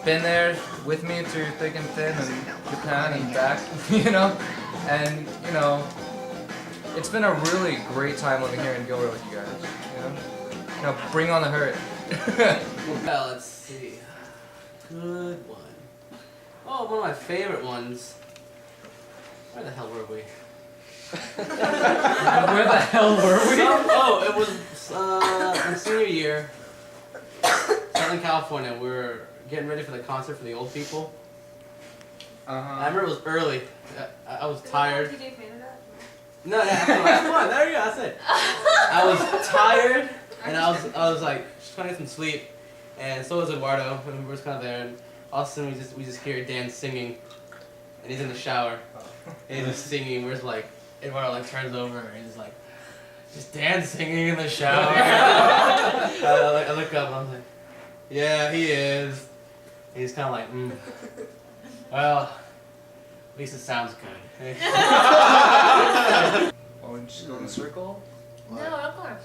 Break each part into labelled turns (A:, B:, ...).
A: been there with me through thick and thin, and Japan and back, you know, and you know, it's been a really great time living here in Gilroy with you guys. You know, bring on the hurt.
B: Well, let's see. Good one. Oh, one of my favorite ones. Where the hell were we?
A: Where the hell were we?
B: It was my senior year. Southern California. We were getting ready for the concert for the old people. I remember it was early. I was tired. No, that's fun. There you go. That's it. I was tired, and I was like just trying to get some sleep, and so was Eduardo, and we were just kind of there, and all of a sudden we just hear Dan singing, and he's in the shower, and he's just singing. We're just like Eduardo like turns over, and he's like, "Is Dan singing in the shower?" I look up, and I'm like, "Yeah, he is." And he's kind of like, Well, at least it sounds good.
A: Oh, we just go in a circle?
C: No, don't go in a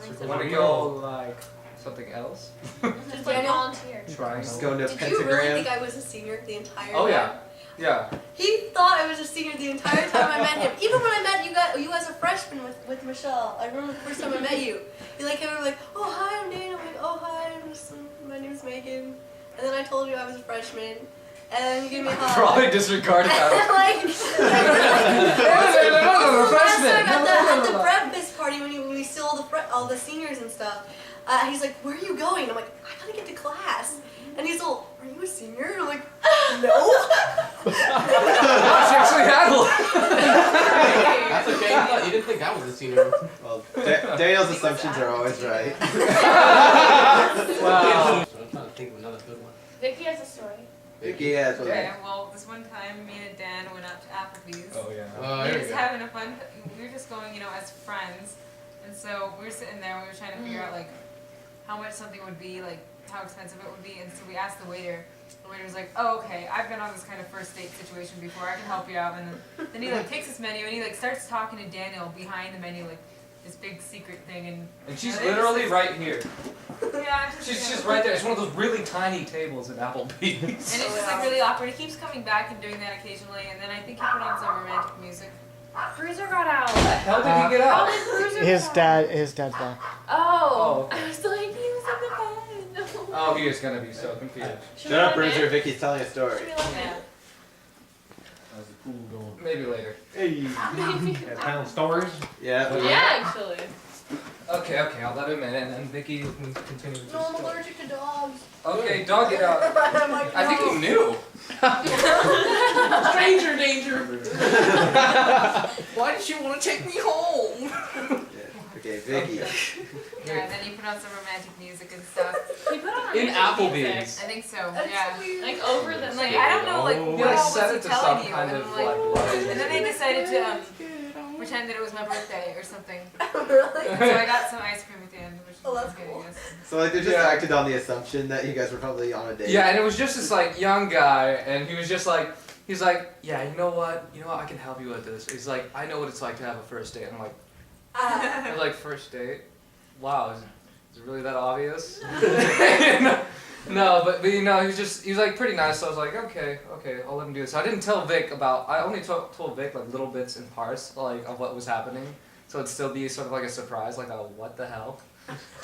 C: circle.
A: Want to go like something else?
C: Just like volunteer.
A: Try.
D: Just go into a
E: Did you really
D: pentagram.
E: think I was a senior the entire time?
A: Oh yeah, yeah.
E: He thought I was a senior the entire time I met him. Even when I met you as a freshman with Michelle. I remember the first time I met you. You like came over like, oh hi, I'm Dana. I'm like, oh hi, my name's Megan. And then I told you I was a freshman. And then you gave me a hug.
A: Probably disregarded that.
E: Like, at the breakfast party when we still all the seniors and stuff, he's like, where are you going? I'm like, I gotta get to class. And he's all, are you a senior? And I'm like, no.
A: That's actually Adel.
B: That's okay. You didn't think I was a senior.
D: Well, Daniel's assumptions are always right.
A: Wow.
B: I'm trying to think of another good one.
C: Vicky has a story.
D: Vicky has one.
F: Okay, well, this one time, me and Dan went out to Applebee's.
A: Oh yeah.
B: Oh,
F: We
B: here
F: were
B: we
F: just
B: go.
F: having a fun. We were just going, as friends, and so we were sitting there. We were trying to figure out like how much something would be, like how expensive it would be, and so we asked the waiter. The waiter was like, "Oh, okay, I've been on this kind of first date situation before. I can help you out." And then he like takes his menu and he like starts talking to Daniel behind the menu, like this big secret thing, and
A: she's
F: they just,
A: literally right here.
F: yeah,
A: She's just right there. It's one of those really tiny tables at Applebee's.
F: And it's just like really awkward. He keeps coming back and doing that occasionally, and then I think he put on some romantic music.
C: Bruiser got out.
A: How did he get
C: How
A: out?
C: did Bruiser
G: His
C: get out?
G: dad's back.
C: Oh.
A: okay.
C: I was like, he was in the bed.
A: Oh, he is gonna be so confused.
C: Should
D: Shut
C: we
D: up,
C: let him
D: Bruiser.
C: in?
D: Vicky's telling a story.
C: Should we let him
F: Yeah.
A: Maybe later.
G: Hey.
H: Town stories?
D: Yeah.
C: in? Yeah, actually.
A: Okay, I'll let him in, and then Vicky can continue with
E: No,
A: this
E: I'm
A: story.
E: allergic to dogs.
A: Okay, dog, get out.
E: I'm like,
A: I think
E: no.
A: he knew.
B: Stranger danger. Why did you want to take me home?
D: Yeah. Okay, Vicky.
F: Yeah, and then he put on some romantic music and stuff.
C: He put on
A: In
C: romantic
A: Applebee's.
C: music.
F: I think so.
E: That's
F: Yeah.
E: weird.
C: Like over the
F: Like
C: stage.
F: I don't know, like
A: He
F: what
A: like
F: else
A: set
F: was
A: it
F: he
A: to
F: telling
A: some
F: you,
A: kind
F: and
A: of
F: like,
A: like.
F: and then they decided to pretend that it was my birthday or something.
E: Really?
F: And so I got some ice cream at the end, which
E: Oh,
F: was
E: that's
F: good,
E: cool.
F: I guess.
D: So like they just
A: Yeah.
D: acted on the assumption that you guys were probably on a date.
A: Yeah, and it was just this like young guy, and he was just like, he's like, yeah, you know what, I can help you with this. He's like, I know what it's like to have a first date. I'm like, you're like, first date? Wow, is it really that obvious? No, but he was like pretty nice. So I was like, okay, I'll let him do this. So I didn't tell Vic I only told Vic like little bits and parts like of what was happening, so it'd still be sort of like a surprise, like a what the hell.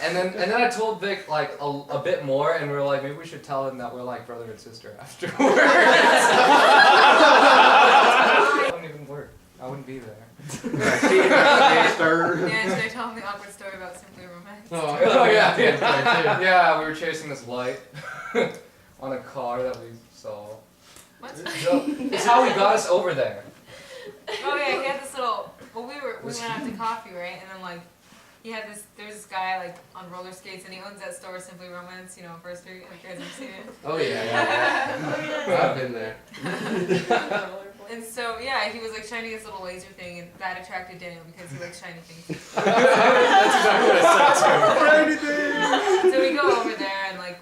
A: And then I told Vic like a bit more, and we were like, maybe we should tell him that we're like brother and sister afterwards. It wouldn't even work. I wouldn't be there.
F: Yeah, should I tell him the awkward story about Simply Romance?
B: Oh,
A: yeah. Yeah, we were chasing this light on a car that we saw.
F: What?
A: It's how he got us over there.
F: Oh yeah, he had this little. Well, we went out to coffee, right? And then like, there's this guy like on roller skates, and he owns that store Simply Romance, First Street. Have you guys ever seen it?
B: Oh yeah. I've been there.
F: And so yeah, he was like shining this little laser thing, and that attracted Daniel because he likes shiny things.
A: That's exactly what I said too.
F: So we go over there, and like,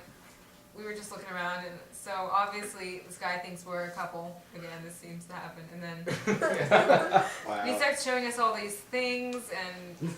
F: we were just looking around, and so obviously this guy thinks we're a couple. Again, this seems to happen, and then he
D: Wow.
F: starts showing us all these things, and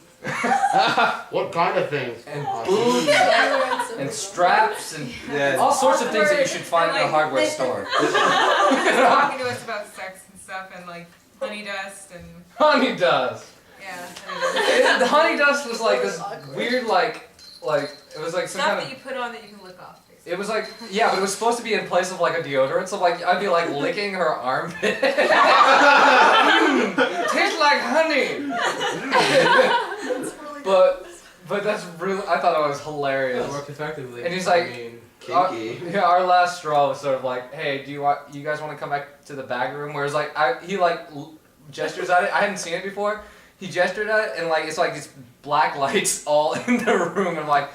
B: What kind of things?
A: And boots and straps and
D: Yeah.
A: all sorts of things that you should find in a hardware store.
F: he's talking to us about sex and stuff, and like honey dust, and
A: Honey dust.
F: yeah, honey dust.
A: The honey dust was like this weird like it was like some
F: Stuff
A: kind
F: that
A: of.
F: you put on that you can lick off. Basically.
A: It was like, yeah, but it was supposed to be in place of like a deodorant, so like I'd be like licking her armpit. Tastes like honey. But that's really, I thought it was hilarious.
B: It worked effectively.
A: And he's like-
B: I mean,
D: Kinky.
A: Yeah, our last straw was sort of like, hey, you guys want to come back to the bag room? Whereas like he gestures at it. I hadn't seen it before. He gestured at it, and like it's like these black lights all in the room. And I'm like,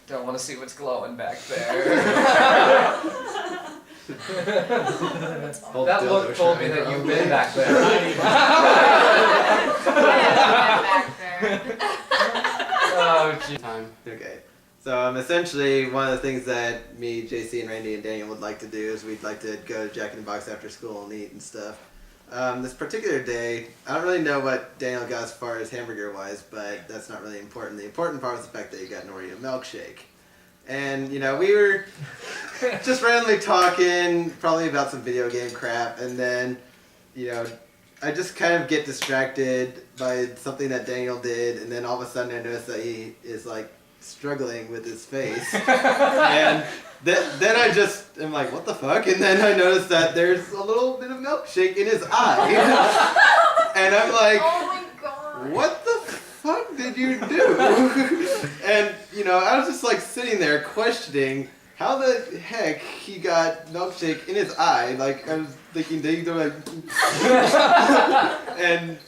A: don't want to see what's glowing back there.
D: Whole
A: That
D: dildo
A: look told me
D: showing
A: that you've
D: up.
A: been back there.
F: back there.
A: Oh, gee.
B: time.
D: Okay. So essentially one of the things that me, JC, and Randy and Daniel would like to do is we'd like to go to Jack in the Box after school and eat and stuff. This particular day, I don't really know what Daniel got as far as hamburger wise, but that's not really important. The important part was the fact that he got an Oreo milkshake. And, you know, we were just randomly talking, probably about some video game crap, and then, you know, I just kind of get distracted by something that Daniel did, and then all of a sudden I notice that he is, like, struggling with his face. And then I just am like, what the fuck? And then I notice that there's a little bit of milkshake in his eye. And I'm like,
E: Oh my god.
D: what the fuck did you do? And, you know, I was just like sitting there questioning how the heck he got milkshake in his eye. Like, I was thinking, they either like, and,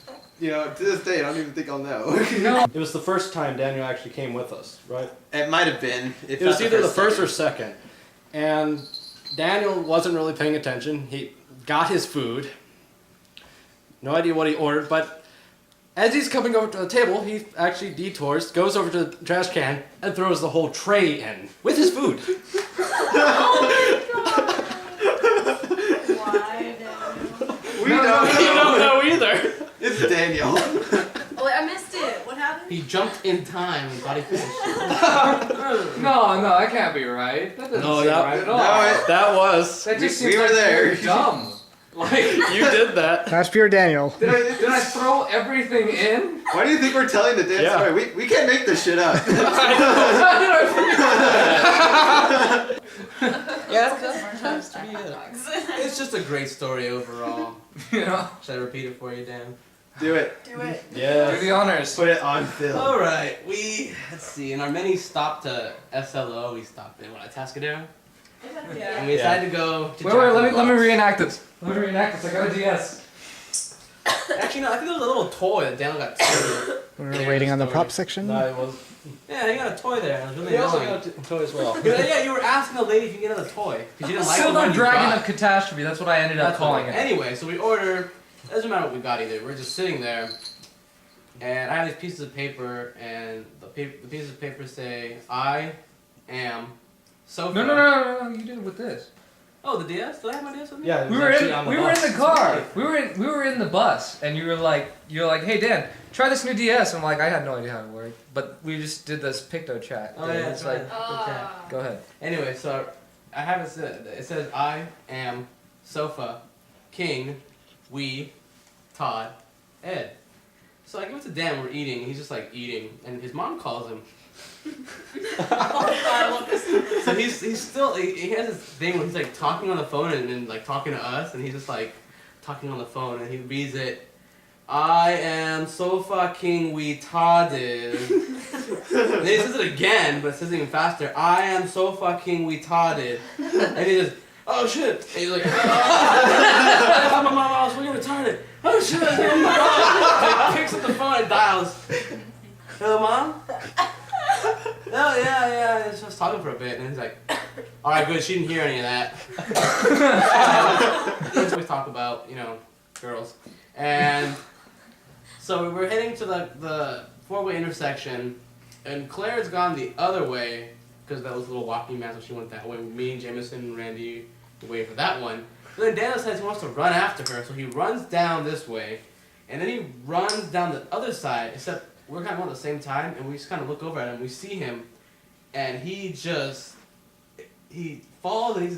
D: you know, to this day, I don't even think I'll know.
H: It was the first time Daniel actually came with us, right?
D: It might have been.
H: It was either the first or second. And Daniel wasn't really paying attention. He got his food. No idea what he ordered, but as he's coming over to the table, he actually detours, goes over to the trash can, and throws the whole tray in with his food.
E: Why, Daniel?
D: We don't know.
H: You don't know either.
D: It's Daniel.
E: Oh, wait, I missed it. What happened?
B: He jumped in time and thought he finished.
A: No, that can't be right. That doesn't
H: No,
A: seem
H: that-
A: right at all.
D: No,
H: That was.
A: That just
D: we
A: seems
D: were
A: like
D: there.
A: you're dumb. Like,
H: You did that.
G: That's pure Daniel.
A: did I throw everything in?
D: Why do you think we're telling the damn
H: Yeah.
D: story? We can't make this shit up.
B: Yeah, that's to be it. It's just a great story overall.
A: You know,
B: Should I repeat it for you, Dan?
D: Do it.
E: Do it.
A: do
H: Yeah.
A: the honors.
D: Put it on film.
B: Alright, let's see, in our mini stop to SLO, we stopped in, Atascadero? And we decided to go to
A: Wait, let me reenact this. Let me reenact this. I got a DS.
B: Actually, no, I think there was a little toy that Daniel got too.
G: We were waiting on the prop section.
H: No, it was.
B: Yeah, he got a toy there. It was really
H: He also
B: annoying.
H: got a toy as well.
B: Yeah, you were asking the lady if you could get another toy. Because you didn't like the
A: Silver
B: one you
A: Dragon
B: got.
A: of Catastrophe. That's what I ended up
B: That's
A: calling
B: what-
A: it.
B: Anyway, so we order. It doesn't matter what we got either. We're just sitting there, and I have these pieces of paper, and the pieces of paper say, "I am sofa."
A: No. You did it with this.
B: Oh, the DS? Did I have my DS with me?
H: Yeah, it
A: We
H: was
A: were
H: actually
A: in
H: on the
A: we were
H: bus.
A: in the car. We were in the bus, and you're like, hey Dan, try this new DS. I'm like, I had no idea how it worked, but we just did this Picto chat.
B: Oh
A: thing.
B: yeah,
A: It's
B: that's
A: like,
B: right. Okay.
A: go ahead.
B: Anyway, so I have it says I am sofa, king, we, Todd, Ed. So I give it to Dan, we're eating, and he's just like eating, and his mom calls him. So he's still, he has this thing where he's like talking on the phone and then like talking to us, and he's just like talking on the phone, and he reads it. I am so fucking retarded. And he says it again, but it says it even faster. I am so fucking retarded. And he says, oh shit. And he's like, oh, my mom, I was fucking retarded. Oh shit. And he picks up the phone and dials. Hello, mom? Oh, yeah. He's just talking for a bit, and he's like, alright, good, she didn't hear any of that. Let's always talk about, girls. And so we're heading to the four-way intersection, and Claire's gone the other way, because that was a little walking man, so she went that way. Me and Jameson and Randy waited for that one. But then Daniel says he wants to run after her, so he runs down this way, and then he runs down the other side, except we're kind of going at the same time, and we just kind of look over at him, we see him, and he falls, and he's